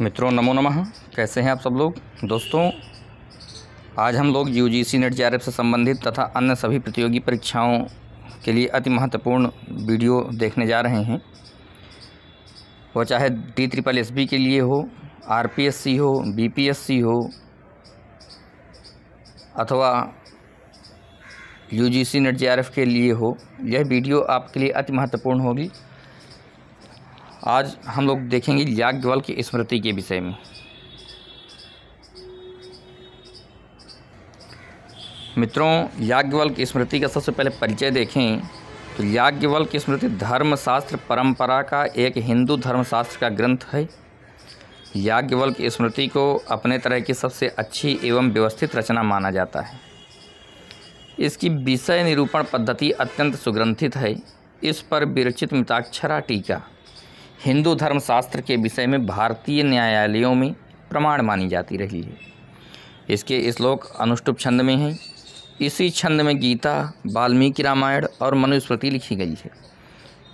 मित्रों नमो नमः। कैसे हैं आप सब लोग। दोस्तों आज हम लोग यूजीसी नेट जेआरएफ से संबंधित तथा अन्य सभी प्रतियोगी परीक्षाओं के लिए अति महत्वपूर्ण वीडियो देखने जा रहे हैं। वो चाहे DSSB के लिए हो, RPSC हो, BPSC हो अथवा यूजीसी नेट जेआरएफ के लिए हो, यह वीडियो आपके लिए अति महत्वपूर्ण होगी। आज हम लोग देखेंगे याज्ञवल्क्य की स्मृति के विषय में। मित्रों याज्ञवल्क्य की स्मृति का सबसे पहले परिचय देखें तो याज्ञवल्क्य की स्मृति धर्मशास्त्र परंपरा का एक हिंदू धर्मशास्त्र का ग्रंथ है। याज्ञवल्क्य की स्मृति को अपने तरह की सबसे अच्छी एवं व्यवस्थित रचना माना जाता है। इसकी विषय निरूपण पद्धति अत्यंत सुग्रंथित है। इस पर विरचित मिताक्षरा टीका हिंदू धर्मशास्त्र के विषय में भारतीय न्यायालयों में प्रमाण मानी जाती रही है। इसके श्लोक अनुष्टुप छंद में हैं। इसी छंद में गीता, वाल्मीकि रामायण और मनुस्मृति लिखी गई है।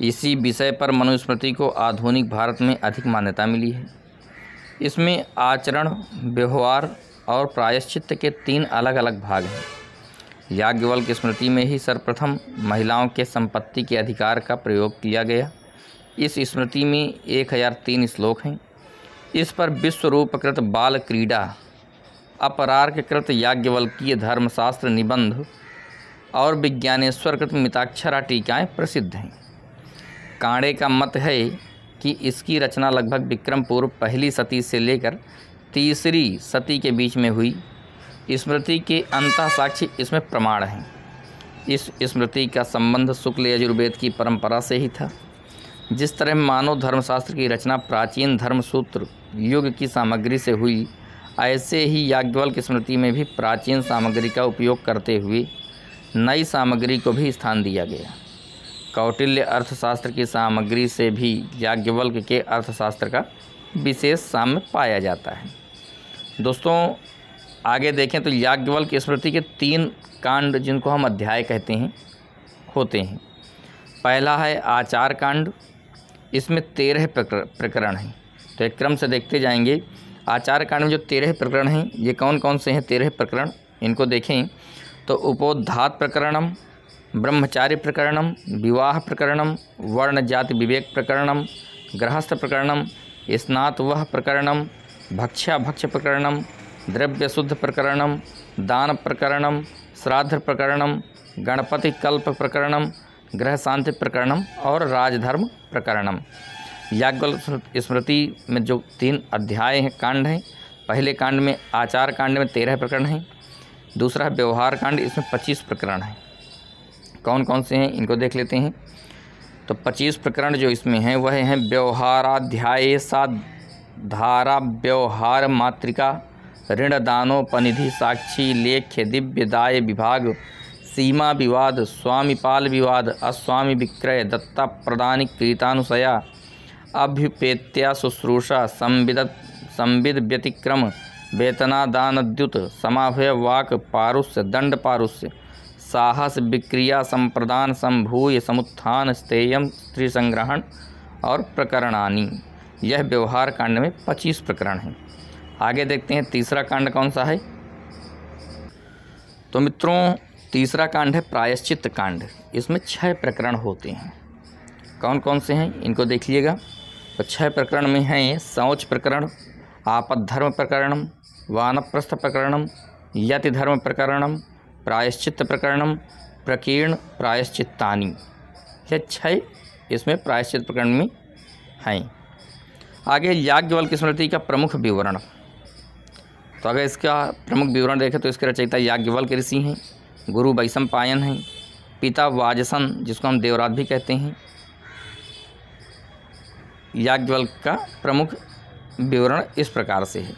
इसी विषय पर मनुस्मृति को आधुनिक भारत में अधिक मान्यता मिली है। इसमें आचरण, व्यवहार और प्रायश्चित्त के 3 अलग अलग भाग हैं। याज्ञवल्क्य की स्मृति में ही सर्वप्रथम महिलाओं के संपत्ति के अधिकार का प्रयोग किया गया। इस स्मृति में 1003 श्लोक हैं। इस पर विश्वरूपकृत बाल क्रीड़ा, अपरार्ककृत याज्ञवल्कीय धर्मशास्त्र निबंध और विज्ञानेश्वरकृत मिताक्षरा टीकाएँ प्रसिद्ध हैं। कांडे का मत है कि इसकी रचना लगभग विक्रम पूर्व पहली सदी से लेकर तीसरी सदी के बीच में हुई। स्मृति के अंतः साक्ष्य इसमें प्रमाण हैं। इस स्मृति का संबंध शुक्ल यजुर्वेद की परंपरा से ही था। जिस तरह मानव धर्मशास्त्र की रचना प्राचीन धर्मसूत्र युग की सामग्री से हुई, ऐसे ही याज्ञवल्क्य की स्मृति में भी प्राचीन सामग्री का उपयोग करते हुए नई सामग्री को भी स्थान दिया गया। कौटिल्य अर्थशास्त्र की सामग्री से भी याज्ञवल्क्य के अर्थशास्त्र का विशेष साम्य पाया जाता है। दोस्तों आगे देखें तो याज्ञवल्क्य की स्मृति के 3 कांड, जिनको हम अध्याय कहते हैं, होते हैं। पहला है आचार कांड। इसमें 13 प्रकरण हैं। तो एक क्रम से देखते जाएंगे। आचार कांड में जो 13 प्रकरण हैं, ये कौन कौन से हैं 13 प्रकरण, इनको देखें तो उपोद्घात प्रकरणम, ब्रह्मचार्य प्रकरणम, विवाह प्रकरणम, वर्ण जाति विवेक प्रकरणम, गृहस्थ प्रकरणम, स्नातवह प्रकरणम, भक्ष्याभक्ष्य प्रकरणम, द्रव्य शुद्ध प्रकरणम, दान प्रकरणम, श्राद्ध प्रकरणम, गणपति कल्प प्रकरणम, गृह शांति प्रकरणम और राजधर्म प्रकरणम। याज्ञवल्क्य स्मृति में जो 3 अध्याय हैं, कांड हैं, पहले कांड में आचार कांड में 13 प्रकरण हैं। दूसरा व्यवहार कांड, इसमें 25 प्रकरण हैं। कौन कौन से हैं इनको देख लेते हैं। तो 25 प्रकरण जो इसमें हैं वह हैं व्यवहाराध्याय सा धारा, व्यवहार मातृका, ऋण दानोपनिधि, साक्षी लेख्य, दिव्य दाय विभाग, सीमा विवाद, स्वामीपाल विवाद, अस्वामी विक्रय, दत्ता प्रदानी कृतानुसया, अभ्युपेत्या शुश्रूषा, संविद व्यतिक्रम, वेतनादानद्युत, समाभय वाक पारुष्य, दंड पारुष्य, साहस विक्रिया, संप्रदान, संभूय, समुत्थान, स्तेयम, स्त्री संग्रहण और प्रकरणानि। यह व्यवहार कांड में 25 प्रकरण हैं। आगे देखते हैं तीसरा कांड कौन सा है। तो मित्रों तीसरा कांड है प्रायश्चित्त कांड। इसमें 6 प्रकरण होते हैं। कौन कौन से हैं इनको देख लीजिएगा। तो 6 प्रकरण में हैं शौच प्रकरण, आपद्धर्म प्रकरणम, वानप्रस्थ प्रकरणम, यतिधर्म प्रकरणम, प्रायश्चित्त प्रकरणम, प्रकीर्ण प्रायश्चित्तानि। यह 6 इसमें प्रायश्चित्त प्रकरण में हैं। आगे याज्ञवल्क्य की स्मृति का प्रमुख विवरण। तो अगर इसका प्रमुख विवरण देखें तो इसके रचयिता याज्ञवल्क्य ऋषि हैं, गुरु वैशंपायन हैं, पिता वाजसन जिसको हम देवरात भी कहते हैं। याज्ञवल्क्य का प्रमुख विवरण इस प्रकार से है।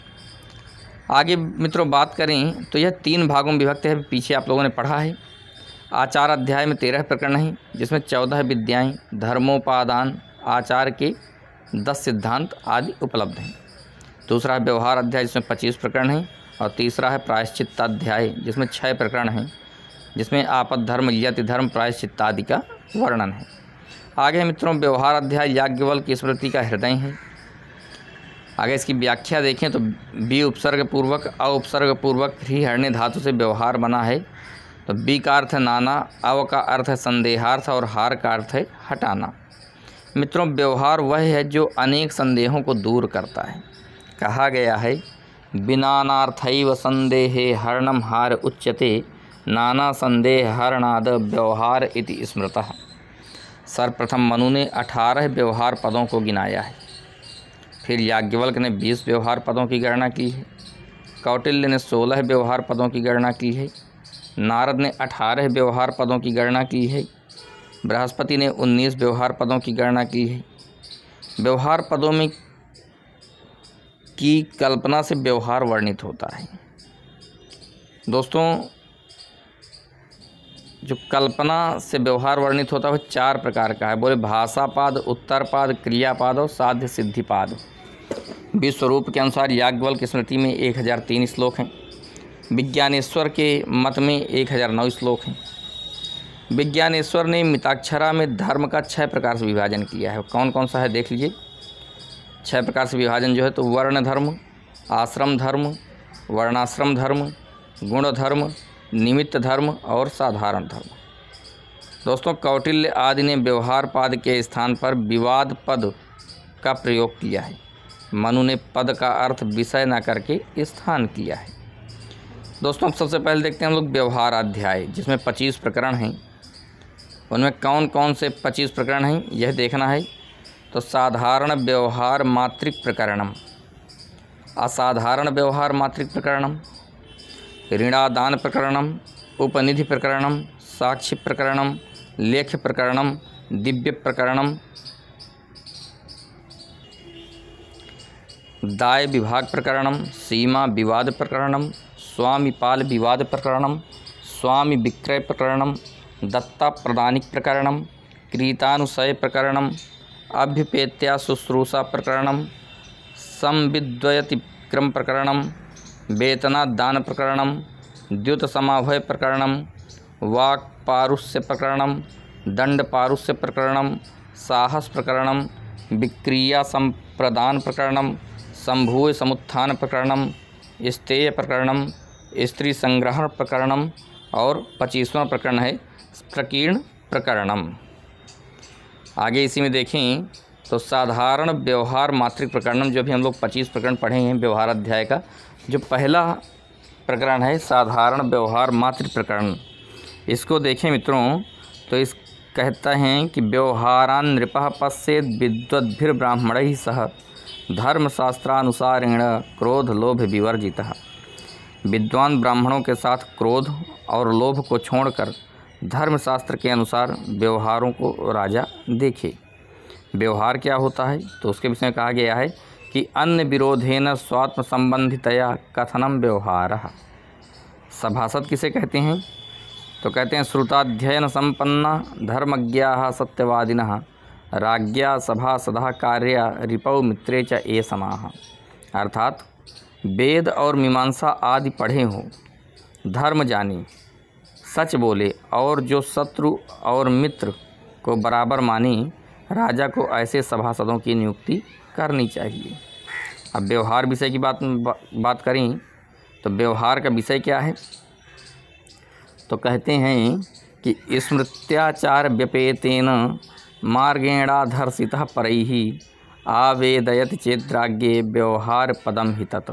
आगे मित्रों बात करें तो यह 3 भागों में विभक्त है। पीछे आप लोगों ने पढ़ा है। आचार अध्याय में 13 प्रकरण हैं, जिसमें 14 विद्याएँ, धर्मोपादान, आचार के 10 सिद्धांत आदि उपलब्ध हैं। दूसरा है व्यवहार अध्याय, जिसमें 25 प्रकरण हैं। और तीसरा है प्रायश्चित्ताध्याय, जिसमें 6 प्रकरण हैं, जिसमें आपद्धर्म, यति धर्म, प्रायश्चित्तादि का वर्णन है। आगे मित्रों व्यवहार अध्याय याज्ञवल्क्य की स्मृति का हृदय है। आगे इसकी व्याख्या देखें तो बी उपसर्ग पूर्वक अ उपसर्ग पूर्वक ही हरने धातु से व्यवहार बना है। तो बी का अर्थ है नाना, अव का अर्थ है संदेहार्थ और हार का अर्थ है हटाना। मित्रों, व्यवहार वह है जो अनेक संदेहों को दूर करता है। कहा गया है बिनानार्थैव संदेहे हरणम हार उच्यते, नाना संदेह हरणाद व्यवहार इति स्मृतः। सर्वप्रथम मनु ने 18 व्यवहार पदों को गिनाया है। फिर याज्ञवल्क्य ने 20 व्यवहार पदों की गणना की है। कौटिल्य ने 16 व्यवहार पदों की गणना की है। नारद ने 18 व्यवहार पदों की गणना की है। बृहस्पति ने 19 व्यवहार पदों की गणना की है। व्यवहार पदों में की कल्पना से व्यवहार वर्णित होता है। दोस्तों, जो कल्पना से व्यवहार वर्णित होता है वह 4 प्रकार का है। बोले भाषापाद, उत्तरपाद, क्रियापाद और साध्य सिद्धिपाद। विश्वरूप के अनुसार याज्ञवल्क्य स्मृति में 1003 श्लोक हैं। विज्ञानेश्वर के मत में 1009 श्लोक हैं। विज्ञानेश्वर ने मिताक्षरा में धर्म का 6 प्रकार से विभाजन किया है। कौन कौन सा है देख लीजिए। 6 प्रकार से विभाजन जो है तो वर्ण धर्म, आश्रम धर्म, वर्णाश्रम धर्म, गुण धर्म, निमित्त धर्म और साधारण धर्म। दोस्तों, कौटिल्य आदि ने व्यवहार पाद के स्थान पर विवाद पद का प्रयोग किया है। मनु ने पद का अर्थ विषय न करके स्थान किया है। दोस्तों, अब सबसे पहले देखते हैं हम लोग व्यवहार अध्याय, जिसमें 25 प्रकरण हैं। उनमें कौन कौन से 25 प्रकरण हैं यह देखना है। तो साधारण व्यवहार मात्रिक प्रकरणम, असाधारण व्यवहार मात्रिक प्रकरणम, ऋणादान प्रकरणम, उपनिधि प्रकरणम, साक्षी प्रकरणम, लेख्य प्रकरणम, दिव्य प्रकरणम, दाय विभाग प्रकरणम, सीमा विवाद प्रकरणम, स्वामी पाल विवाद प्रकरणम, स्वामी विक्रय प्रकरणम, दत्ता प्रदानिक प्रकरणम, क्रीतानुशय प्रकरणम, अभ्युपेत्या शुश्रूषा प्रकरणम, संविद्वयतिक्रम प्रकरणम, वेतनादान प्रकरणम, द्युत समाभय प्रकरणम, वाक् पारुष्य प्रकरणम, दंड पारुष्य प्रकरणम, साहस प्रकरणम, विक्रिया संप्रदान प्रकरणम, संभूय समुत्थान प्रकरणम, स्तेय प्रकरणम, स्त्री संग्रहण प्रकरणम और 25वां प्रकरण है प्रकीर्ण प्रकरणम। आगे इसी में देखें तो साधारण व्यवहार मात्रिक प्रकरणम, जो भी हम लोग 25 प्रकरण पढ़े हैं व्यवहार अध्याय का, जो पहला प्रकरण है साधारण व्यवहार मात्रिक प्रकरण, इसको देखें मित्रों तो इस कहता हैं कि व्यवहारान नृपः पश्येद विद्वद्भिर्ब्राह्मणैः सह धर्मशास्त्रानुसारेण क्रोध लोभ विवर्जितः। विद्वान ब्राह्मणों के साथ क्रोध और लोभ को छोड़कर धर्मशास्त्र के अनुसार व्यवहारों को राजा देखे। व्यवहार क्या होता है तो उसके विषय में कहा गया है कि अन्य विरोधेन स्वात्म संबंधितया कथनम व्यवहारः। सभासद किसे कहते हैं तो कहते हैं श्रुताध्ययन संपन्ना धर्मज्ञाः सत्यवादिनः राज्ञा सभा सदा कार्या रिपौ मित्रे च ये समाः। अर्थात वेद और मीमांसा आदि पढ़े हों, धर्म जाने, सच बोले और जो शत्रु और मित्र को बराबर माने, राजा को ऐसे सभासदों की नियुक्ति करनी चाहिए। अब व्यवहार विषय की बात करें तो व्यवहार का विषय क्या है तो कहते हैं कि स्मृत्याचार व्यपेतेन मार्गेणाधर्षितः परैः आवेदयति चेद्राज्ञे व्यवहार पदम हि तत्।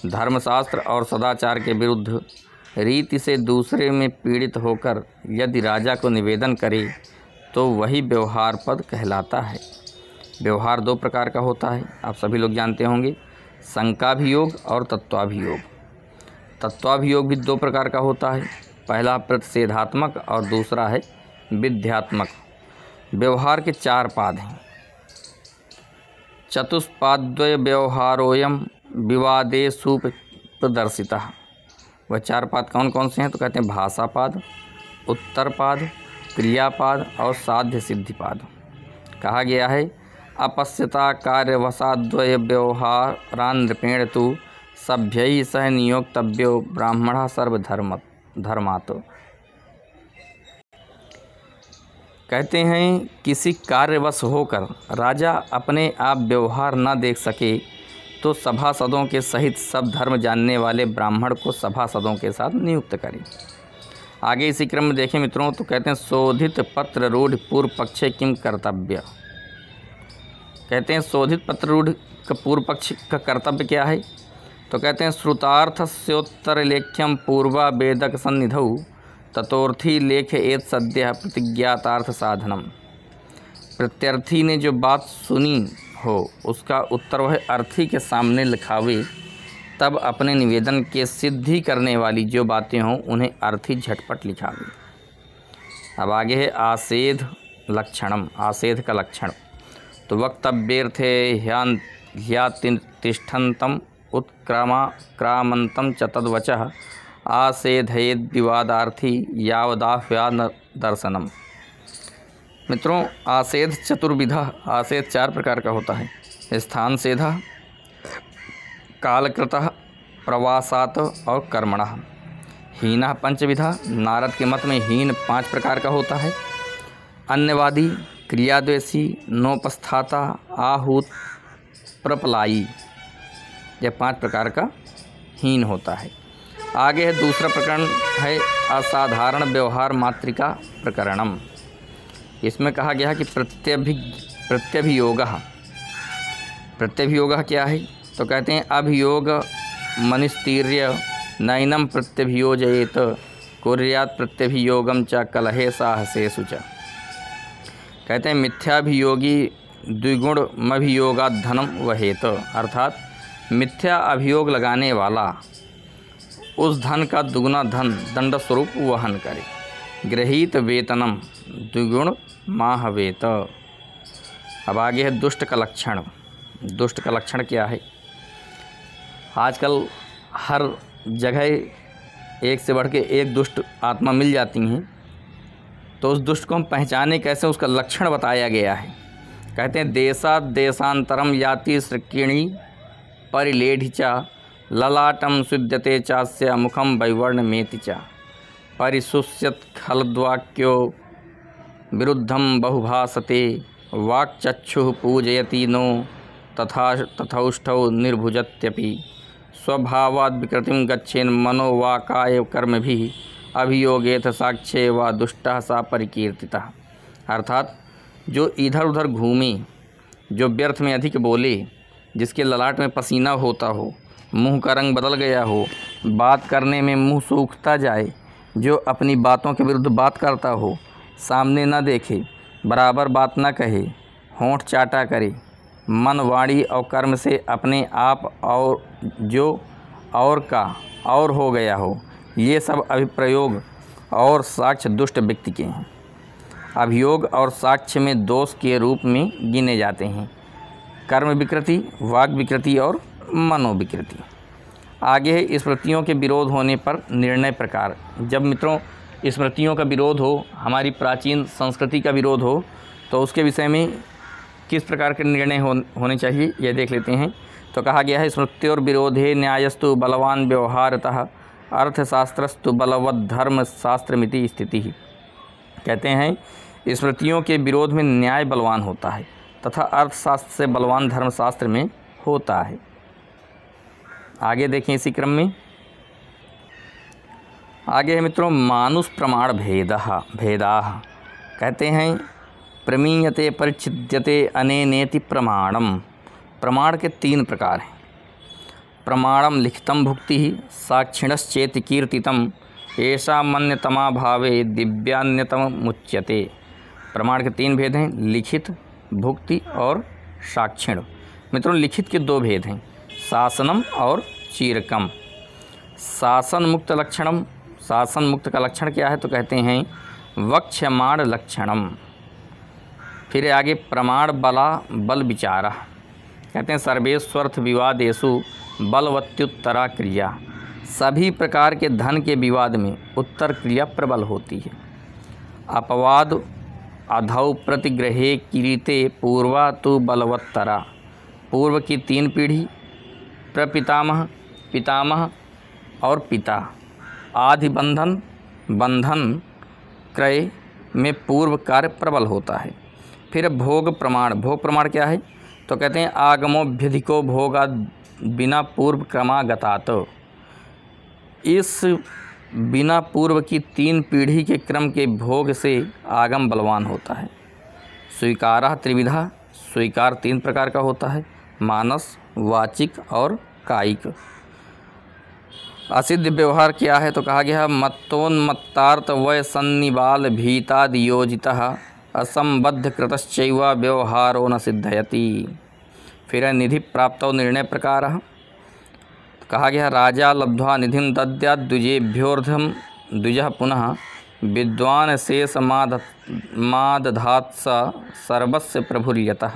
धर्मशास्त्र और सदाचार के विरुद्ध रीति से दूसरे में पीड़ित होकर यदि राजा को निवेदन करे तो वही व्यवहार पद कहलाता है। व्यवहार 2 प्रकार का होता है, आप सभी लोग जानते होंगे, शंकाभियोग और तत्वाभियोग। तत्वाभियोग भी 2 प्रकार का होता है, पहला प्रतिषेधात्मक और दूसरा है विध्यात्मक। व्यवहार के 4 पाद हैं। चतुष्पाद्वय व्यवहारोयम विवादेषु प्रदर्शितः। वह 4 पाद कौन कौन से हैं तो कहते हैं भाषापाद, उत्तरपाद, क्रियापाद और साध्य सिद्धिपाद। कहा गया है अपश्यता कार्यवशाद्वय व्यवहारान् नृपेण तु सभ्यैः सह नियोक्तव्यो ब्राह्मणः सर्वधर्मात्। कहते हैं किसी कार्यवश होकर राजा अपने आप व्यवहार न देख सके तो सभासदों के सहित सब धर्म जानने वाले ब्राह्मण को सभासदों के साथ नियुक्त करें। आगे इसी क्रम में देखें मित्रों तो कहते हैं शोधित पत्र रूढ़ पूर्व पक्षे किम कर्तव्य। कहते हैं शोधित पत्र रूढ़ का पूर्व पक्ष का कर्तव्य क्या है। तो कहते हैं श्रुतार्थस्योत्तर लेख्यम पूर्वा वेदक सन्निधौ ततोर्थी लेख एत सद्य प्रतिज्ञातार्थ साधनम। प्रत्यर्थी ने जो बात सुनी हो उसका उत्तर वह अर्थी के सामने लिखावे, तब अपने निवेदन के सिद्धि करने वाली जो बातें हों उन्हें अर्थी झटपट लिखावे। अब आगे है आसेध लक्षणम, आसेध का लक्षण। तो वक्तव्यर्थे ह्यातिष्ठन्तं उत्क्रामन्तं च तद्वचः आसेधयेद विवादार्थी यावदाह्वान दर्शनम। मित्रों आसेध चतुर्विधा, आसेध 4 प्रकार का होता है। स्थान सेधा, कालकृतः, प्रवासात और कर्मणः। हीनः पंचविधा, नारद के मत में हीन 5 प्रकार का होता है। अन्यवादी, क्रियाद्वेषी, नोपस्थाता, आहूत, प्रपलाई, यह 5 प्रकार का हीन होता है। आगे है दूसरा प्रकरण है असाधारण व्यवहार मात्रिका प्रकरणम। इसमें कहा गया है कि प्रत्यभियोगः क्या है। तो कहते हैं अभियोग मनिस्तीर्य नैनम प्रत्यभियोजयेत कुर्यात् प्रत्यभियोगम च कलहे साहसेषु च। कहते हैं मिथ्याभियोगी द्विगुणमभियोगात् धनम वहेत, अर्थात मिथ्या अभियोग लगाने वाला उस धन का दुगुना धन दंड स्वरूप वहन करे। गृहीत वेतनम द्विगुण माहवेत। अब आगे है दुष्ट का लक्षण। दुष्ट का लक्षण क्या है। आजकल हर जगह एक से बढ़ के एक दुष्ट आत्मा मिल जाती हैं, तो उस दुष्ट को हम पहचाने कैसे, उसका लक्षण बताया गया है। कहते हैं देशात् देशांतरम याति सृकिणी परिलेढ़ च ललाटम सुद्यते चास्य मुखम वैवर्ण मेति च परिशुष्यत खलद्वाक्यो विरुद्धम बहुभासते वाक्चक्षुः पूजयति नो तथौष्ठौ निर्भुजत्यपि स्वभावाद् विकृतिं गच्छेन मनो वा काय कर्मभिः अभियोगेथ साक्ष्ये वा दुष्टः सा परिकीर्तितः। अर्थात जो इधर उधर घूमे, जो व्यर्थ में अधिक बोले, जिसके ललाट में पसीना होता हो, मुंह का रंग बदल गया हो, बात करने में मुंह सूखता जाए, जो अपनी बातों के विरुद्ध बात करता हो, सामने न देखे, बराबर बात न कहे, होंठ चाटा करे, मन वाणी और कर्म से अपने आप और जो और का और हो गया हो, ये सब अभिप्रयोग और साक्ष्य दुष्ट व्यक्ति के हैं। अभियोग और साक्ष्य में दोष के रूप में गिने जाते हैं कर्म विकृति, वाग विकृति और मनोविकृति। आगे है स्मृतियों के विरोध होने पर निर्णय प्रकार। जब मित्रों स्मृतियों का विरोध हो, हमारी प्राचीन संस्कृति का विरोध हो, तो उसके विषय में किस प्रकार के निर्णय होने चाहिए यह देख लेते हैं। तो कहा गया है स्मृत्योर विरोधे न्यायस्तु बलवान व्यवहारतः अर्थशास्त्रस्तु बलवद् धर्मशास्त्रमिति स्थिति। कहते हैं स्मृतियों के विरोध में न्याय बलवान होता है तथा अर्थशास्त्र से बलवान धर्मशास्त्र में होता है। आगे देखें इसी क्रम में, आगे है मित्रों मानुष प्रमाण भेदाः। कहते हैं प्रमीयते परिच्छिद्यते अनेनेति प्रमाणम। प्रमाण के 3 प्रकार हैं। प्रमाणम लिखितम भुक्ति साक्षिणश्चेति कीर्तितम ऐसा मन्यतमा भावे दिव्यान्यतम मुच्यते। प्रमाण के 3 भेद हैं, लिखित, भुक्ति और साक्षिण। मित्रों लिखित के 2 भेद हैं, शासनम और चीरकम। शासन मुक्त लक्षणम, शासन मुक्त का लक्षण क्या है। तो कहते हैं वक्ष्यमाण लक्षणम। फिर आगे प्रमाण बला बल विचारा। कहते हैं सर्वेष्वर्थ विवादेषु बलवत्युत्तरा क्रिया। सभी प्रकार के धन के विवाद में उत्तर क्रिया प्रबल होती है। अपवाद अधौ प्रतिग्रहे किरीते पूर्वा तो बलवत्तरा। पूर्व की 3 पीढ़ी, प्रपितामह, पितामह और पिता, आदि बंधन, बंधन, क्रय, में पूर्व कार्य प्रबल होता है। फिर भोग प्रमाण। भोग प्रमाण क्या है? तो कहते हैं आगमोभ्यधिको भोगा बिना पूर्व क्रमागतात। इस बिना पूर्व की 3 पीढ़ी के क्रम के भोग से आगम बलवान होता है। स्वीकारः त्रिविधा। स्वीकार 3 प्रकार का होता है, मानस, वाचिक और कायिक। असिद्ध व्यवहार क्या है? तो कहा गया मत्तोन्मत्तार्थ वय सन्निबाल भीतादि योजितः असंबद्ध कृतश्चैव व्यवहारो न सिद्धयति। फिर है निधि प्राप्तो निर्णय प्रकारः। कहा गया राजा लब्ध्वा निधिं दद्यात् द्विजेभ्योर्धं द्विजः पुनः विद्वान शेष मादधात् सर्वस्य प्रभुर्यतः।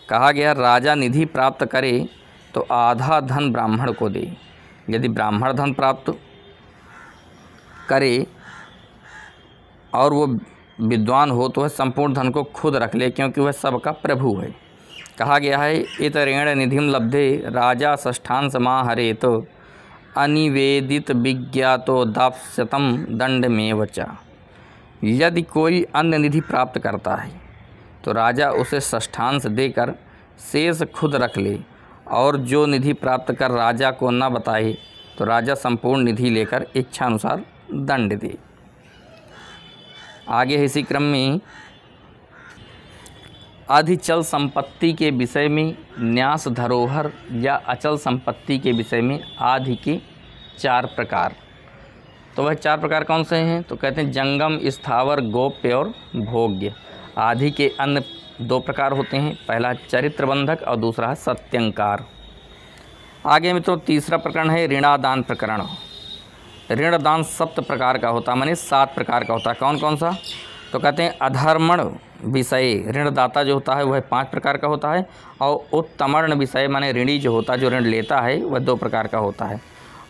कहा गया राजा निधि प्राप्त करे तो आधा धन ब्राह्मण को दे। यदि ब्राह्मण धन प्राप्त करे और वो विद्वान हो तो वह संपूर्ण धन को खुद रख ले, क्योंकि वह सबका प्रभु है। कहा गया है इतरेण निधिम लब्धे राजा षष्ठान समाहरेत अनिवेदित विज्ञातो दाप्स्यतम दंडमेव च। यदि कोई अन्य निधि प्राप्त करता है तो राजा उसे षष्ठांश देकर शेष खुद रख ले, और जो निधि प्राप्त कर राजा को न बताए तो राजा संपूर्ण निधि लेकर इच्छानुसार दंड दे। आगे है इसी क्रम में अधिचल संपत्ति के विषय में न्यास धरोहर या अचल संपत्ति के विषय में आदि के 4 प्रकार। तो वह 4 प्रकार कौन से हैं? तो कहते हैं जंगम, स्थावर, गोप्य और भोग्य। आदि के अन्य 2 प्रकार होते हैं, पहला चरित्र बंधक और दूसरा है सत्यंकार। आगे मित्रों तीसरा प्रकरण है ऋणादान प्रकरण। ऋणदान 7 प्रकार का होता है, माने 7 प्रकार का होता है। कौन कौन सा? तो कहते हैं अधर्मण विषय ऋणदाता जो होता है वह 5 प्रकार का होता है, और उत्तमर्ण विषय माने ऋणी जो होता है, जो ऋण लेता है, वह 2 प्रकार का होता है।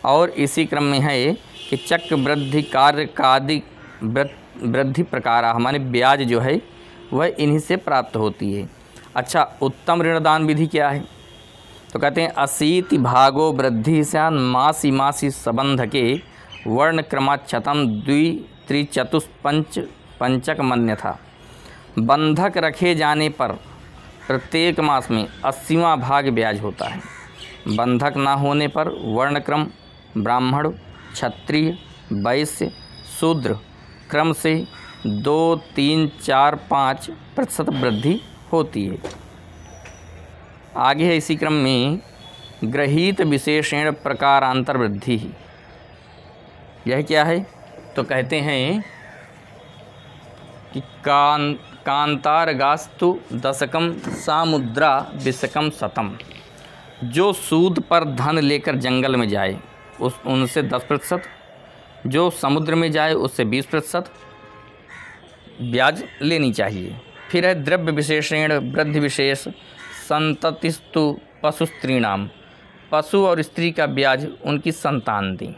और इसी क्रम में है कि चक्र वृद्धि कार्य कादि वृद्धि प्रकार माने ब्याज जो है वह इन्हीं से प्राप्त होती है। अच्छा, उत्तम ऋणदान विधि क्या है? तो कहते हैं अशीति भागो वृद्धि स्यान मासी मासी संबंध के वर्ण क्रमाच्छतम द्वि त्रिचतुष्पंच पंचक मन्यथा। बंधक रखे जाने पर प्रत्येक मास में 80वां भाग ब्याज होता है। बंधक ना होने पर वर्णक्रम ब्राह्मण, क्षत्रिय, वैश्य, शूद्र क्रम से 2, 3, 4, 5% वृद्धि होती है। आगे है इसी क्रम में गृहीत विशेषण प्रकारांतर वृद्धि। यह क्या है? तो कहते हैं कि कांतारगास्तु दशकम सामुद्रा विशकम शतम। जो सूद पर धन लेकर जंगल में जाए उनसे 10%, जो समुद्र में जाए उससे 20% ब्याज लेनी चाहिए। फिर है द्रव्य विशेषण वृद्धि विशेष संततिस्तु पशु स्त्रीणाम। पशु और स्त्री का ब्याज उनकी संतान दी।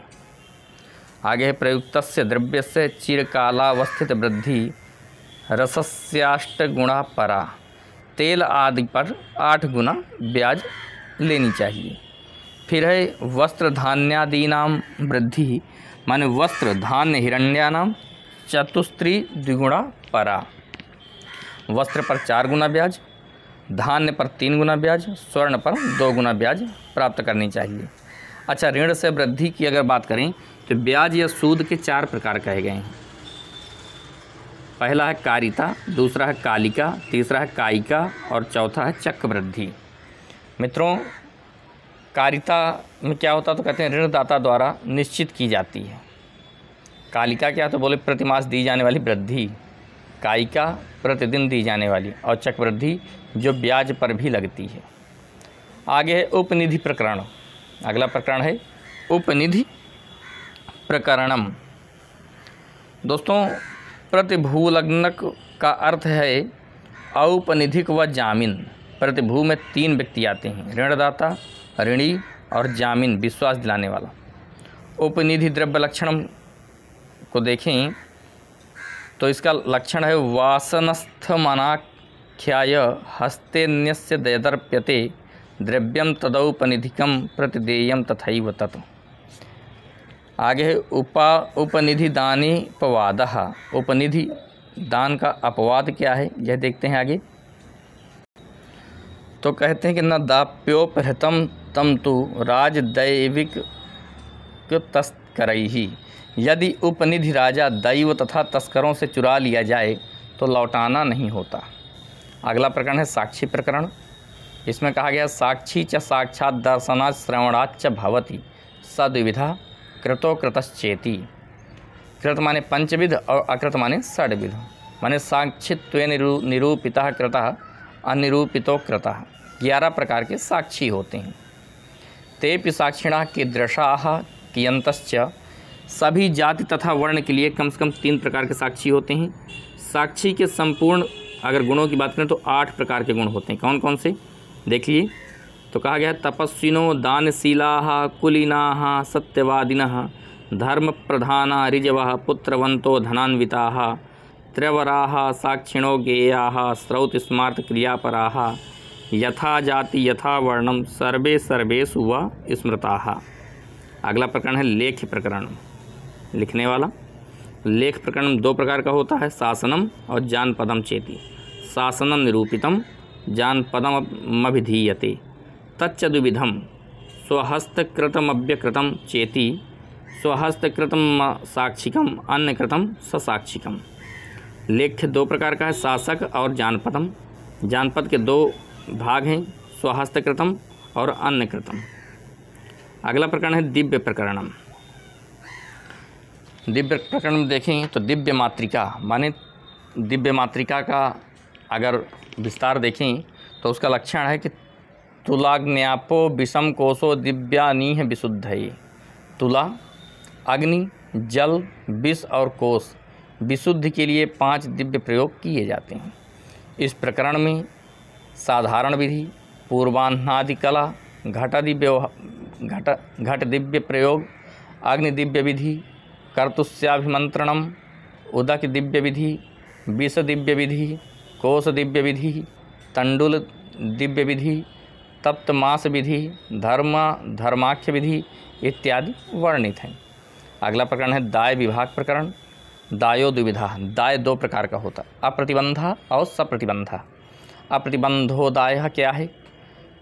आगे है प्रयुक्तस्य द्रव्यस्य चिरकालावस्थित वृद्धि रसस्याष्ट गुणा परा। तेल आदि पर 8 गुना ब्याज लेनी चाहिए। फिर है वस्त्र धान्यादीनाम वृद्धि माने वस्त्र धान्य हिरण्यानाम चतुस्त्री द्विगुणा परा। वस्त्र पर 4 गुना ब्याज, धान्य पर 3 गुना ब्याज, स्वर्ण पर 2 गुना ब्याज प्राप्त करनी चाहिए। अच्छा, ऋण से वृद्धि की अगर बात करें तो ब्याज या सूद के 4 प्रकार कहे गए हैं। पहला है कारिता, दूसरा है कालिका, तीसरा है कायिका और चौथा है चक्रवृद्धि। मित्रों, कारिता में क्या होता है? तो कहते हैं ऋणदाता द्वारा निश्चित की जाती है। कालिका क्या? तो बोले प्रतिमास दी जाने वाली वृद्धि। कायिका प्रतिदिन दी जाने वाली, और चक्रवृद्धि जो ब्याज पर भी लगती है। आगे है उपनिधि प्रकरण। अगला प्रकरण है उपनिधि प्रकरणम। दोस्तों, प्रतिभूलग्नक का अर्थ है औपनिधिक व जामीन। प्रतिभू में 3 व्यक्ति आते हैं, ऋणदाता, ऋणी और जामीन विश्वास दिलाने वाला। उपनिधि द्रव्य लक्षण को देखें तो इसका लक्षण है वासनस्थमनाख्याय हस्तेन्यस्य दयदर्प्यते द्रव्यम तदौपनिधिकम प्रतिदेयम तथैव तत्। आगे है उपनिधि दाने पवादः। उपनिधि दान का अपवाद क्या है, यह देखते हैं आगे। तो कहते हैं कि न दाप्योपहृतम तम तु राजदैविक तस्करैहि, यदि उपनिधि राजा दैव तथा तस्करों से चुरा लिया जाए तो लौटाना नहीं होता। अगला प्रकरण है साक्षी प्रकरण। इसमें कहा गया साक्षी च साक्षात दर्शनात् श्रवणाच्च भवति सद्विधा कृतो कृतश्चेति। कृत माने पंचविध और अकृत माने षड्विध। माने साक्षित्वेन निरूपितः कृतः अनिरूपितो कृतः। 11 प्रकार के साक्षी होते हैं। तेपि साक्षिणः कीदृशाः कियन्तश्च, सभी जाति तथा वर्ण के लिए कम से कम 3 प्रकार के साक्षी होते हैं। साक्षी के संपूर्ण अगर गुणों की बात करें तो 8 प्रकार के गुण होते हैं। कौन कौन से देखिए। तो कहा गया तपस्विनो दानशीलाः कुलीनाः सत्यवादिनः धर्म प्रधाना ऋजवः पुत्रवंतो धनान्विताः त्र्यवराः साक्षिणो गेयाः श्रौत स्मार्त क्रियापराः यथा जाति यथा वर्णम सर्वे सर्वेषु व स्मृताः। अगला प्रकरण है लेख्य प्रकरण। लिखने वाला लेख प्रकरण 2 प्रकार का होता है, शासनम और जानपदम चेति। शासनम निरूपितम जानपदम अभिधीयते तच्च द्विविधम स्वहस्तकृतमव्यकृतं चेति। स्वहस्तकृतम साक्षिकम अन्यकृतम ससाक्षिकम। लेख्य 2 प्रकार का है, शासक और जानपदम। जानपद के 2 भाग हैं, स्वहस्तकृतम और अन्यकृतम। अगला प्रकरण है दिव्य प्रकरणम। दिव्य प्रकरण में देखें तो दिव्य मातृका माने दिव्य मातृका का अगर विस्तार देखें तो उसका लक्षण है कि तुलाग्न्यापो विषम कोशो दिव्यानीह विशुद्धये। तुला अग्नि जल विष और कोश विशुद्धि के लिए 5 दिव्य प्रयोग किए जाते हैं। इस प्रकरण में साधारण विधि, पूर्वाह्नादि कला, घट दिव्य प्रयोग, अग्नि दिव्य विधि, कर्तुस्याभिमंत्रणम, उदक दिव्य विधि, विष दिव्य विधि, कोश दिव्य विधि, तंडुल दिव्य विधि, तप्त मास विधि, धर्माख्य विधि इत्यादि वर्णित हैं। अगला प्रकरण है दाय विभाग प्रकरण। दायो द्विविधा। दाय 2 प्रकार का होता है, अप्रतिबंधा और सप्रतिबंधा। अप्रतिबंधो दायः क्या है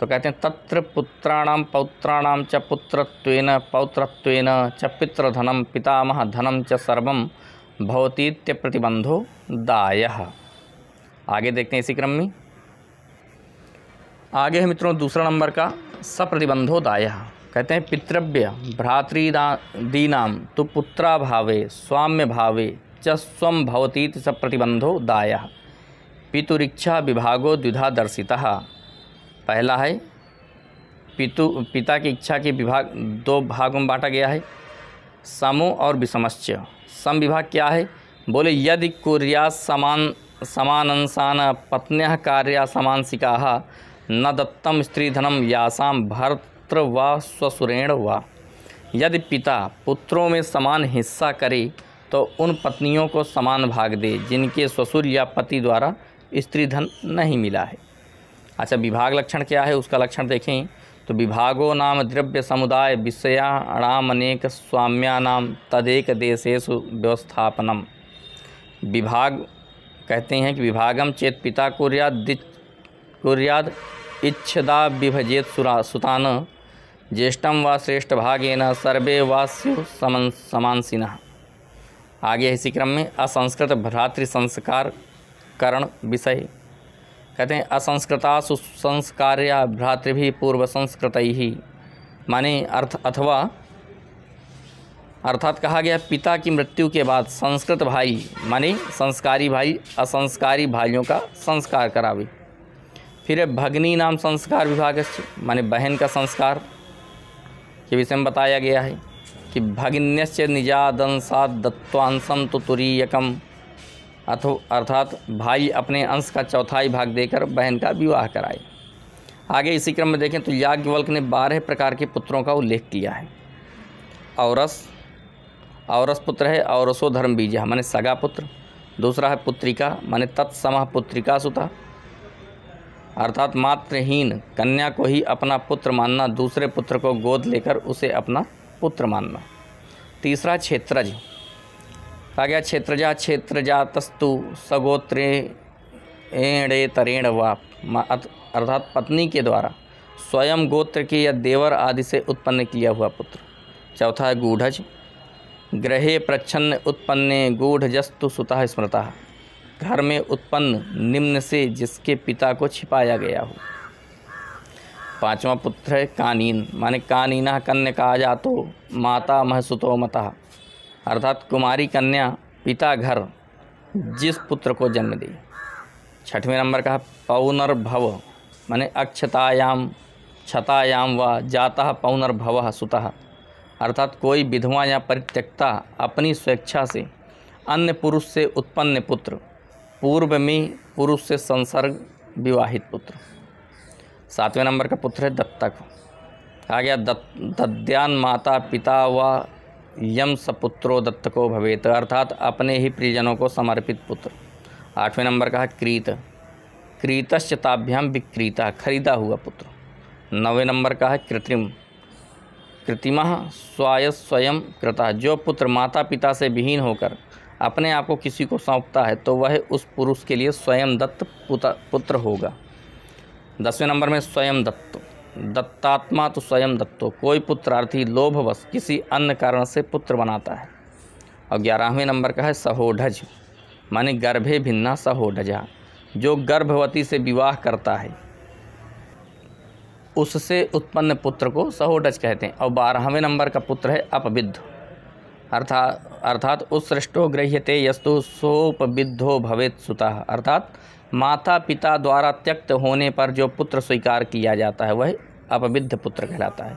तो कहते हैं तत्र पुत्राणाम पौत्राणाम च पुत्रत्वेन पौत्रत्वेन च पितृधनम पितामह धनम च सर्वम भवतीत्य प्रतिबंधो दायः। आगे देखते हैं इसी क्रम में। आगे है मित्रों दूसरा नंबर का सप्रतिबंधो दायः। कहते हैं पितृव्य भ्रातृदीनाम तो पुत्राभावे स्वाम्य भावे च स्वम भवतीति सप्रतिबंधो दायः। पितुरिच्छा विभागो द्विधा दर्शितः। पहला है पिता की इच्छा के विभाग 2 भागों में बांटा गया है, समो और विषमश्च। सम विभाग क्या है बोले यदि कुर्या समानंसान पत्न्यः कार्या समांसिकाः न दत्तम स्त्रीधनम यासाम भर्तृ व स्वसुरेण व। यदि पिता पुत्रों में समान हिस्सा करे तो उन पत्नियों को समान भाग दे जिनके ससुर या पति द्वारा स्त्री धन नहीं मिला है। अच्छा विभाग लक्षण क्या है उसका लक्षण देखें तो विभागो नाम द्रव्य समुदाय विषयाणाम अनेक स्वाम्यानाम तदेक देशेषु व्यवस्थापनम। विभाग कहते हैं कि विभागम चेत पिता कुर्याद इच्छदा विभजेत सुतान ज्येष्ठम व श्रेष्ठ भागेन सर्वे वास्यु समांसिनः। आगे इसी क्रम में असंस्कृत भ्रातृ संस्कार करण विषय। कहते हैं असंस्कृतासु संस्कार्या भ्रातृभि पूर्व संस्कृतैहि। माने अर्थात कहा गया पिता की मृत्यु के बाद संस्कृत भाई माने संस्कारी भाई असंस्कारी भाइयों का संस्कार करावे। फिर भगनी नाम संस्कार विभाग माने बहन का संस्कार के विषय में बताया गया है कि भगिन्यश्च निजादंसाद दत्वांशम तुरीयकम। अर्थात भाई अपने अंश का 1/4 भाग देकर बहन का विवाह कराए। आगे इसी क्रम में देखें तो याज्ञवल्क्य ने 12 प्रकार के पुत्रों का उल्लेख किया है। औरस पुत्र है, औरसो धर्म बीजा माने सगा पुत्र। दूसरा है पुत्रिका माने तत्समः पुत्रिका सुता, अर्थात मातृहीन कन्या को ही अपना पुत्र मानना, दूसरे पुत्र को गोद लेकर उसे अपना पुत्र मानना। तीसरा क्षेत्रज कहा गया क्षेत्रजा क्षेत्रजातस्तु सगोत्रे एणे तरेण वा, अर्थात पत्नी के द्वारा स्वयं गोत्र के या देवर आदि से उत्पन्न किया हुआ पुत्र। चौथा है गूढ़ज, गृहे प्रच्छन्न उत्पन्ने गूढ़जस्तु सुतः स्मृतः, घर में उत्पन्न निम्न से जिसके पिता को छिपाया गया हो। पांचवा पुत्र है कानीन, माने कानीना कन्या जातो माता महसुतो मतः, अर्थात कुमारी कन्या पिता घर जिस पुत्र को जन्म दे। छठवें नंबर का पौनर्भव, माने अक्षतायाम छतायाम व जाता पौनर्भव सुतः, अर्थात कोई विधवा या परित्यक्ता अपनी स्वेच्छा से अन्य पुरुष से उत्पन्न पुत्र, पूर्व में पुरुष से संसर्ग विवाहित पुत्र। सातवें नंबर का पुत्र है दत्तक, कहा गया दद्यान माता पिता व यम सपुत्रो दत्तको भवेत, अर्थात अपने ही परिजनों को समर्पित पुत्र। आठवें नंबर का है क्रीत, क्रीतश्च ताभ्याम विक्रीता, खरीदा हुआ पुत्र। नौवें नंबर का है कृत्रिम, कृत्रिमः स्वयं कृता, जो पुत्र माता पिता से विहीन होकर अपने आप को किसी को सौंपता है तो वह उस पुरुष के लिए स्वयं दत्त पुत्र होगा। 10वें नंबर में स्वयं दत्त, दत्तात्मा तो स्वयं दत्तो, कोई पुत्रार्थी लोभवश किसी अन्य कारण से पुत्र बनाता है। और 11वें नंबर का है सहोढज, माने गर्भे भिन्ना सहोढजा, जो गर्भवती से विवाह करता है उससे उत्पन्न पुत्र को सहोढज कहते हैं। और 12वें नंबर का पुत्र है अपविद्ध, अर्थात उत्सृष्टो गृह्यते यस्तु सोपविद्धो भवेत् सुतः, अर्थात माता पिता द्वारा त्यक्त होने पर जो पुत्र स्वीकार किया जाता है वह अपविद्ध पुत्र कहलाता है।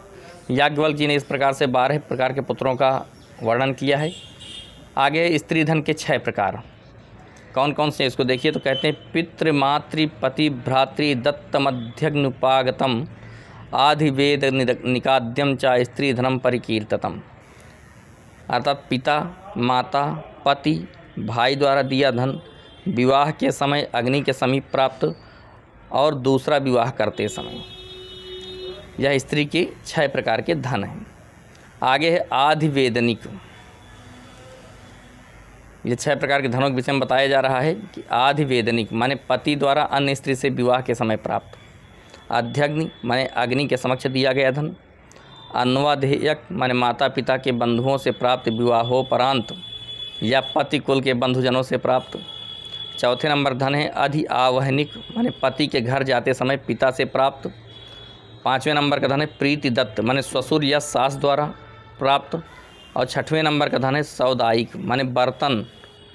याज्ञवल्क्य जी ने इस प्रकार से 12 प्रकार के पुत्रों का वर्णन किया है। आगे स्त्री धन के 6 प्रकार कौन कौन से इसको देखिए तो कहते हैं पितृ मातृ पति भ्रातृ दत्त मध्यग्नुपागतम आधिवेद निकाद्यम च स्त्री धनम परिकीर्ततम, अर्थात पिता माता पति भाई द्वारा दिया धन, विवाह के समय अग्नि के समीप प्राप्त और दूसरा विवाह करते समय, यह स्त्री के 6 प्रकार के धन हैं। आगे है आधिवेदनिक, ये 6 प्रकार के धनों के विषय में बताया जा रहा है कि आधिवेदनिक माने पति द्वारा अन्य स्त्री से विवाह के समय प्राप्त, अध्यग्नि माने अग्नि के समक्ष दिया गया धन, अन्वाधेयक माने माता पिता के बंधुओं से प्राप्त विवाहोपरांत या पति कुल के बंधुजनों से प्राप्त। चौथे नंबर धन है अधि आवहनिक माने पति के घर जाते समय पिता से प्राप्त। 5वें नंबर का धन है प्रीति दत्त माने ससुर या सास द्वारा प्राप्त। और 6वें नंबर का धन है सौदायिक माने बर्तन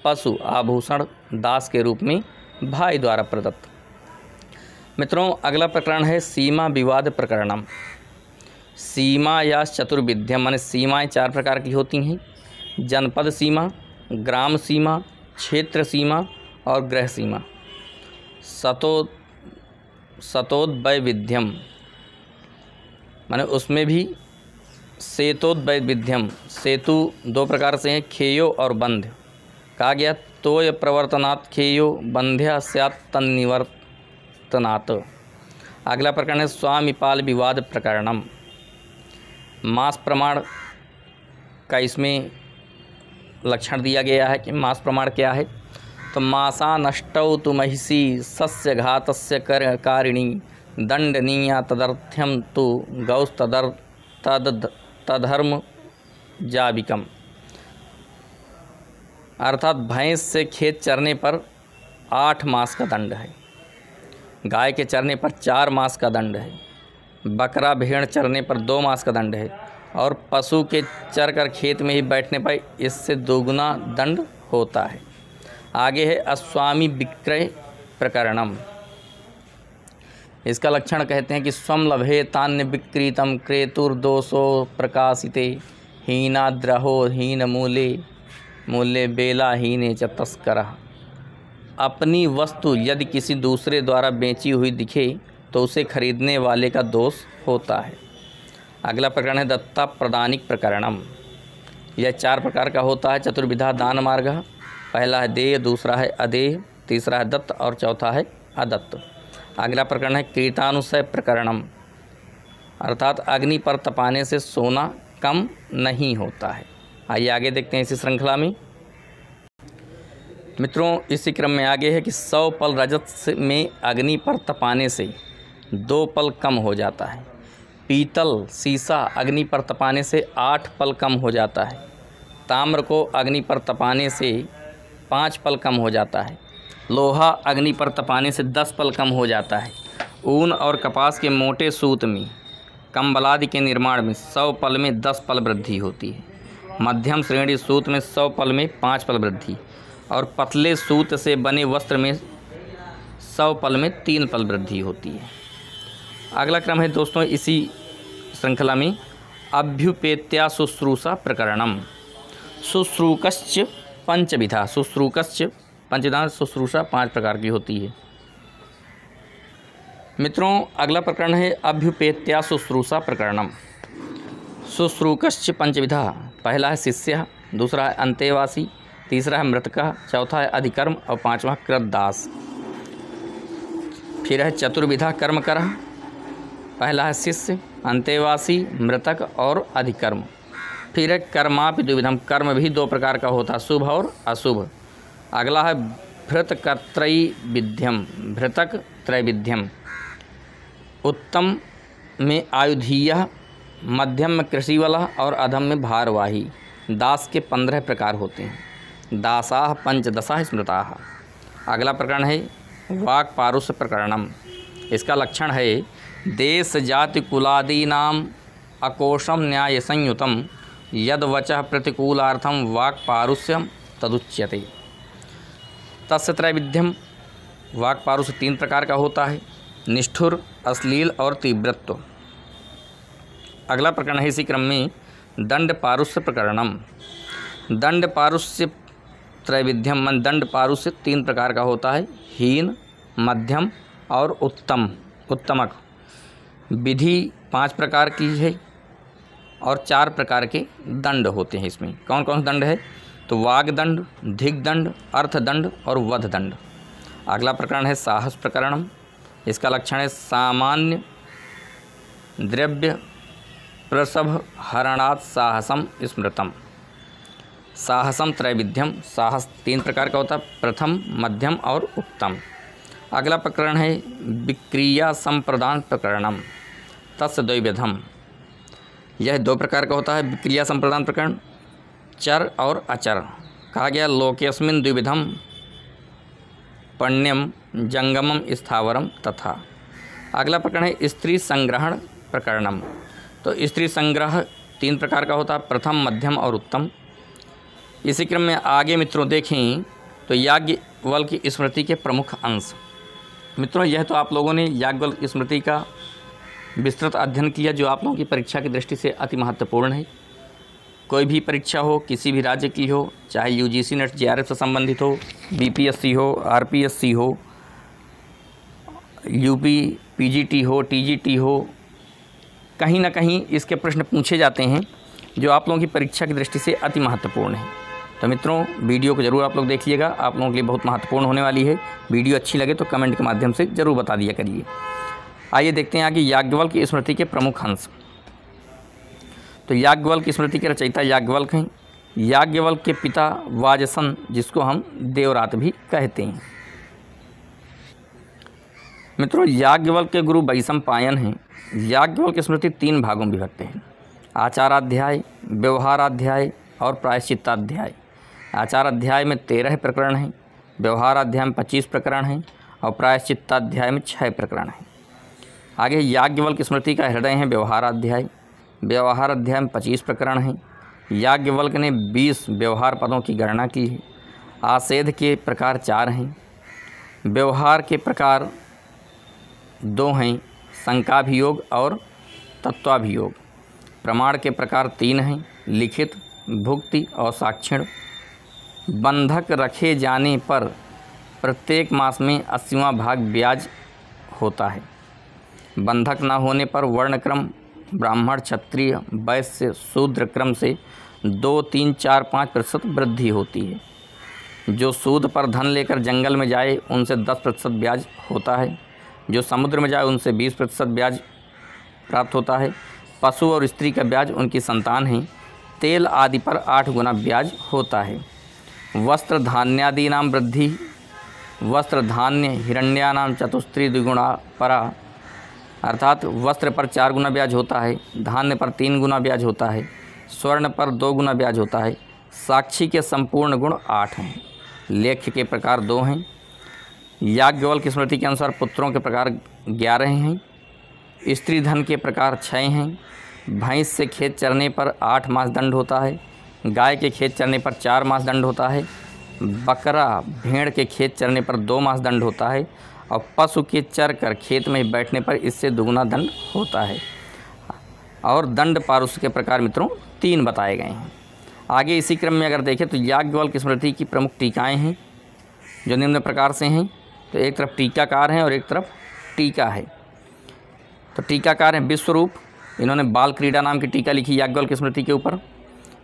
पशु आभूषण दास के रूप में भाई द्वारा प्रदत्त। मित्रों, अगला प्रकरण है सीमा विवाद प्रकरणम। सीमा या चतुर्विध्यम माने सीमाएं 4 प्रकार की होती हैं, जनपद सीमा, ग्राम सीमा, क्षेत्र सीमा और गृह सीमा। सतोद्वैविध्यम माने उसमें भी सेतोद्वैविध्यम, सेतु 2 प्रकार से हैं, खेयो और बंध्य। कहा गया तोय प्रवर्तनात् खेयो बंध्या स्यात् तन्निवर्तनात्। अगला प्रकरण है स्वामिपाल विवाद प्रकरणम। मास प्रमाण का इसमें लक्षण दिया गया है कि मास प्रमाण क्या है। तो मासा नष्टौ तु महिषी सस्य घातस्य कारिणी दंडनीया तदर्थ्यम तु गौस्तदर तधर्म जाबिकम, अर्थात भैंस से खेत चरने पर 8 मास का दंड है, गाय के चरने पर 4 मास का दंड है, बकरा भेड़ चरने पर 2 मास का दंड है और पशु के चर कर खेत में ही बैठने पर इससे 2 गुना दंड होता है। आगे है अस्वामी विक्रय प्रकरणम। इसका लक्षण कहते हैं कि स्वम लभे तान्य विक्रीतम क्रेतुर्दोषो प्रकाशिते हीनाद्रहो हीन मूल्य बेला हीने च तस्करः। अपनी वस्तु यदि किसी दूसरे द्वारा बेची हुई दिखे तो उसे खरीदने वाले का दोष होता है। अगला प्रकरण है दत्ता प्रदानिक प्रकरणम। यह 4 प्रकार का होता है। चतुर्विधा दान मार्ग, पहला है देय, दूसरा है अदेय, तीसरा है दत्त और चौथा है अदत्त। अगला प्रकरण है कीटानुशय प्रकरणम, अर्थात अग्नि पर तपाने से सोना कम नहीं होता है। आइए आगे देखते हैं इसी श्रृंखला में। मित्रों, इसी क्रम में आगे है कि 100 पल रजत में अग्नि पर तपाने से 2 पल कम हो जाता है। पीतल सीसा अग्नि पर तपाने से 8 पल कम हो जाता है। ताम्र को अग्नि पर तपाने से 5 पल कम हो जाता है। लोहा अग्नि पर तपाने से 10 पल कम हो जाता है। ऊन और कपास के मोटे सूत में कंबलादि के निर्माण में 100 पल में 10 पल वृद्धि होती है। मध्यम श्रेणी सूत में 100 पल में 5 पल वृद्धि और पतले सूत से बने वस्त्र में 100 पल में 3 पल वृद्धि होती है। अगला क्रम है दोस्तों इसी श्रृंखला में अभ्युपेत्या शुश्रूषा प्रकरणम। शुश्रूकश्च पंचविधा। शुश्रूकश्च पंचविधा शुश्रूषा 5 प्रकार की होती है। मित्रों, अगला प्रकरण है अभ्युपेत्या शुश्रूषा प्रकरणम। शुश्रूकश्च पंचविधा। पहला है शिष्य, दूसरा है अंतेवासी, तीसरा है मृतका, चौथा है अधिकर्म और 5वां कृतदास। फिर है चतुर्विधा कर्मकरः। पहला है शिष्य, अंतेवासी, मृतक और अधिकर्म। फिर है कर्मापि द्विविधम। कर्म भी 2 प्रकार का होता है, शुभ और अशुभ। अगला है भृतकत्रैविध्यम। भृतक त्रैविध्यम। उत्तम में आयुधीय, मध्यम में कृषि वाला और अधम में भारवाही। दास के 15 प्रकार होते हैं। दासाः पंचदशाः स्मृताः। अगला प्रकरण है वाक् पारुष्य प्रकरणम। इसका लक्षण है देश जाति कुलादीनाम अकोशम न्याय संयुतम यद वचः प्रतिकूलार्थम वाक् पारुष्यम तदुच्यते। तस्य त्रैविध्यम। वाक् पारुष्य 3 प्रकार का होता है, निष्ठुर, अश्लील और तीव्रत्व। अगला प्रकरण है इसी क्रम में दंड पारुष्य प्रकरणम। दंड पारुष्य त्रैविध्यम। मन दंड पारुष्य 3 प्रकार का होता है, हीन, मध्यम और उत्तम, उत्तमक। विधि 5 प्रकार की है और 4 प्रकार के दंड होते हैं इसमें। कौन कौन दंड है? तो वाग्दंड, धिग्दंड, अर्थदंड और वधदंड। अगला प्रकरण है साहस प्रकरणम। इसका लक्षण है सामान्य द्रव्य प्रसभ हरणात् साहसम स्मृतम। साहसम त्रैविध्यम। साहस 3 प्रकार का होता है, प्रथम, मध्यम और उत्तम। अगला प्रकरण है विक्रिया संप्रदान प्रकरणम। तस्य द्विविधम। यह 2 प्रकार का होता है, विक्रिया संप्रदान प्रकरण, चर और अचर। कहा गया लोकेस्मिन् द्विविधम पण्यम जंगमम स्थावरम तथा। अगला प्रकरण है स्त्री संग्रहण प्रकरणम। तो स्त्री संग्रह 3 प्रकार का होता है, प्रथम, मध्यम और उत्तम। इसी क्रम में आगे मित्रों देखें तो याज्ञवल्क्य की स्मृति के प्रमुख अंश। मित्रों, यह तो आप लोगों ने याज्ञवल्क्य की स्मृति का विस्तृत अध्ययन किया, जो आप लोगों की परीक्षा की दृष्टि से अति महत्वपूर्ण है। कोई भी परीक्षा हो, किसी भी राज्य की हो, चाहे यूजीसी नेट जेआरएफ से संबंधित हो, बीपीएससी हो, आरपीएससी हो, यूपी पीजीटी हो, टीजीटी हो, कहीं ना कहीं इसके प्रश्न पूछे जाते हैं जो आप लोगों की परीक्षा की दृष्टि से अति महत्वपूर्ण है। तो मित्रों, वीडियो को ज़रूर आप लोग देखिएगा, आप लोगों के लिए बहुत महत्वपूर्ण होने वाली है। वीडियो अच्छी लगे तो कमेंट के माध्यम से ज़रूर बता दिया करिए। आइए देखते हैं आगे याज्ञवल्क्य की स्मृति के प्रमुख अंश। तो याज्ञवल्क्य की स्मृति के रचयिता याज्ञवल्क्य हैं। याज्ञवल्क्य के पिता वाजसन, जिसको हम देवरात भी कहते हैं। मित्रों, याज्ञवल्क्य के गुरु वैशंपायन हैं। याज्ञवल्क्य की स्मृति 3 भागों में विभक्त है, आचाराध्याय, व्यवहाराध्याय और प्रायश्चित्ताध्याय। आचाराध्याय में 13 प्रकरण हैं, व्यवहाराध्याय में 25 प्रकरण हैं और प्रायश्चित्ताध्याय में 6 प्रकरण हैं। आगे याज्ञवल्क्य स्मृति का हृदय है व्यवहाराध्याय। व्यवहाराध्याय में 25 प्रकरण हैं। याज्ञवल्क्य ने 20 व्यवहार पदों की गणना की है। आसेध के प्रकार 4 हैं। व्यवहार के प्रकार 2 हैं, शंकाभियोग और तत्वाभियोग। प्रमाण के प्रकार 3 हैं, लिखित, भुक्ति और साक्षिण। बंधक रखे जाने पर प्रत्येक मास में 80वां भाग ब्याज होता है। बंधक न होने पर वर्णक्रम ब्राह्मण, क्षत्रिय, वैश्य, शूद्र क्रम से 2, 3, 4, 5% वृद्धि होती है। जो सूद पर धन लेकर जंगल में जाए उनसे 10% ब्याज होता है। जो समुद्र में जाए उनसे 20% ब्याज प्राप्त होता है। पशु और स्त्री का ब्याज उनकी संतान है। तेल आदि पर 8 गुना ब्याज होता है। वस्त्र धान्यादीनां वृद्धि, वस्त्र धान्य हिरण्यानां चतुस्त्री द्विगुणा परा, अर्थात वस्त्र पर 4 गुना ब्याज होता है, धान्य पर 3 गुना ब्याज होता है, स्वर्ण पर 2 गुना ब्याज होता है। साक्षी के संपूर्ण गुण 8 हैं, लेख्य के प्रकार 2 हैं। याज्ञवल्क्य की स्मृति के अनुसार पुत्रों के प्रकार 11 हैं, स्त्री धन के प्रकार 6 हैं। भैंस से खेत चरने पर 8 मास दंड होता है, गाय के खेत चरने पर 4 मास दंड होता है, बकरा भेड़ के खेत चरने पर 2 मास दंड होता है, और पशु के चर कर खेत में बैठने पर इससे दुगुना दंड होता है। और दंड पारुष के प्रकार मित्रों 3 बताए गए हैं। आगे इसी क्रम में अगर देखें तो याज्ञवल्क्य की स्मृति की प्रमुख टीकाएँ हैं जो निम्न प्रकार से हैं। तो एक तरफ टीकाकार हैं और एक तरफ टीका है। तो टीकाकार हैं विश्वरूप, इन्होंने बाल क्रीड़ा नाम की टीका लिखी याज्ञवल्क्य की स्मृति के ऊपर।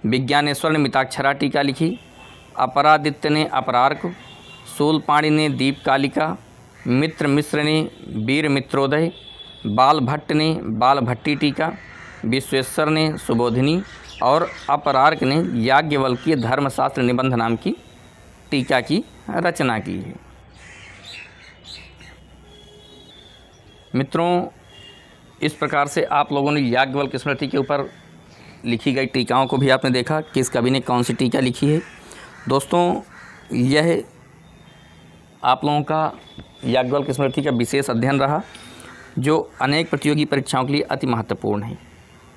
विज्ञानेश्वर ने मिताक्षरा टीका लिखी। अपरादित्य ने अपरार्क, शूलपाणी ने दीपकालिका, मित्र मिश्र ने वीर मित्रोदय, बाल भट्ट ने बाल भट्टी टीका, विश्वेश्वर ने सुबोधिनी और अपरार्क ने याज्ञवल्क्य धर्मशास्त्र निबंध नाम की टीका की रचना की है। मित्रों, इस प्रकार से आप लोगों ने याज्ञवल्क्य की स्मृति के ऊपर लिखी गई टीकाओं को भी आपने देखा, किस कवि ने कौन सी टीका लिखी है। दोस्तों, यह आप लोगों का याज्ञवल्क्य की स्मृति का विशेष अध्ययन रहा जो अनेक प्रतियोगी परीक्षाओं के लिए अति महत्वपूर्ण है।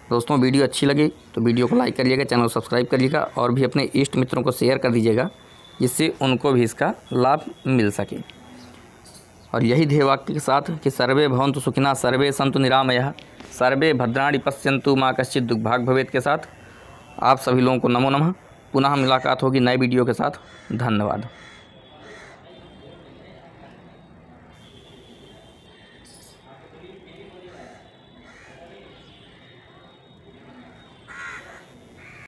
दोस्तों, वीडियो अच्छी लगे तो वीडियो को लाइक करिएगा, चैनल को सब्सक्राइब करिएगा और भी अपने इष्ट मित्रों को शेयर कर दीजिएगा जिससे उनको भी इसका लाभ मिल सके। और यही ध्येयवाक्य के साथ कि सर्वे भवन्तु सुखिनः, सर्वे सन्तु निरामयः, सर्वे भद्राणि पश्यन्तु मा कश्चित् दुर्भाग् भवेत् के साथ आप सभी लोगों को नमो नमः। पुनः मुलाकात होगी नए वीडियो के साथ। धन्यवाद।